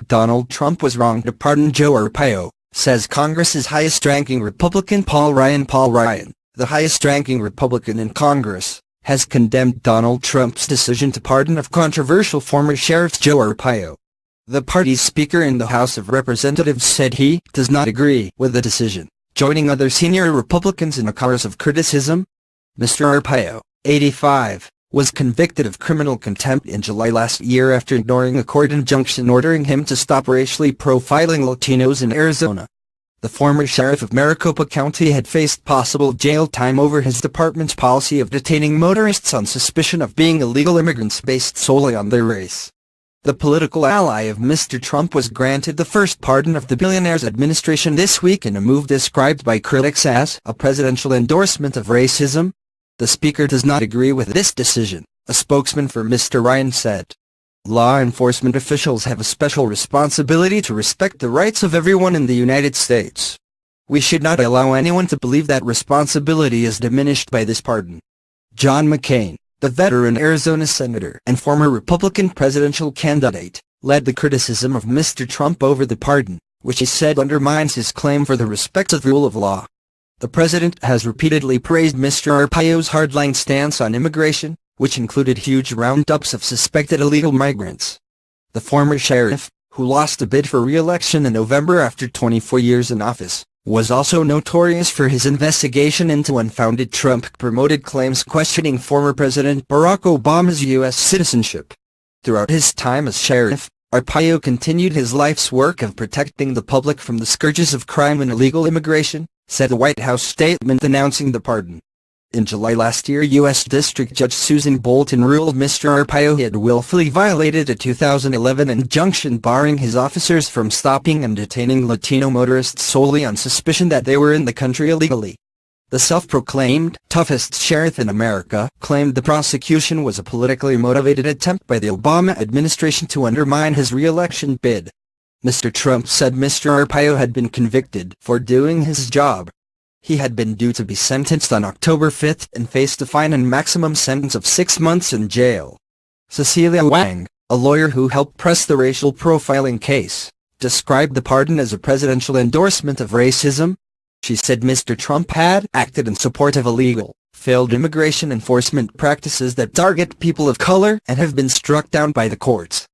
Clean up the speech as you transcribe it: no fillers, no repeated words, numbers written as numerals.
Donald Trump was wrong to pardon Joe Arpaio, says Congress's highest-ranking Republican Paul Ryan. Paul Ryan, the highest-ranking Republican in Congress, has condemned Donald Trump's decision to pardon of controversial former Sheriff Joe Arpaio. The party's Speaker in the House of Representatives said he does not agree with the decision, joining other senior Republicans in a chorus of criticism. Mr. Arpaio, 85, was convicted of criminal contempt in July last year after ignoring a court injunction ordering him to stop racially profiling Latinos in Arizona. The former sheriff of Maricopa County had faced possible jail time over his department's policy of detaining motorists on suspicion of being illegal immigrants based solely on their race. The political ally of Mr. Trump was granted the first pardon of the billionaire's administration this week in a move described by critics as a presidential endorsement of racism. The Speaker does not agree with this decision, a spokesman for Mr. Ryan said. Law enforcement officials have a special responsibility to respect the rights of everyone in the United States. We should not allow anyone to believe that responsibility is diminished by this pardon. John McCain, the veteran Arizona senator and former Republican presidential candidate, led the criticism of Mr. Trump over the pardon, which he said undermines his claim for the respect of the rule of law. The president has repeatedly praised Mr. Arpaio's hardline stance on immigration, which included huge roundups of suspected illegal migrants. The former sheriff, who lost a bid for re-election in November after 24 years in office, was also notorious for his investigation into unfounded Trump-promoted claims questioning former President Barack Obama's U.S. citizenship. Throughout his time as sheriff, Arpaio continued his life's work of protecting the public from the scourges of crime and illegal immigration, said the White House statement announcing the pardon. In July last year, U.S. District Judge Susan Bolton ruled Mr. Arpaio had willfully violated a 2011 injunction barring his officers from stopping and detaining Latino motorists solely on suspicion that they were in the country illegally. The self-proclaimed toughest sheriff in America claimed the prosecution was a politically motivated attempt by the Obama administration to undermine his re-election bid. Mr. Trump said Mr. Arpaio had been convicted for doing his job. He had been due to be sentenced on October 5 and faced a fine and maximum sentence of 6 months in jail. Cecilia Wang, a lawyer who helped press the racial profiling case, described the pardon as a presidential endorsement of racism. She said Mr. Trump had acted in support of illegal, failed immigration enforcement practices that target people of color and have been struck down by the courts.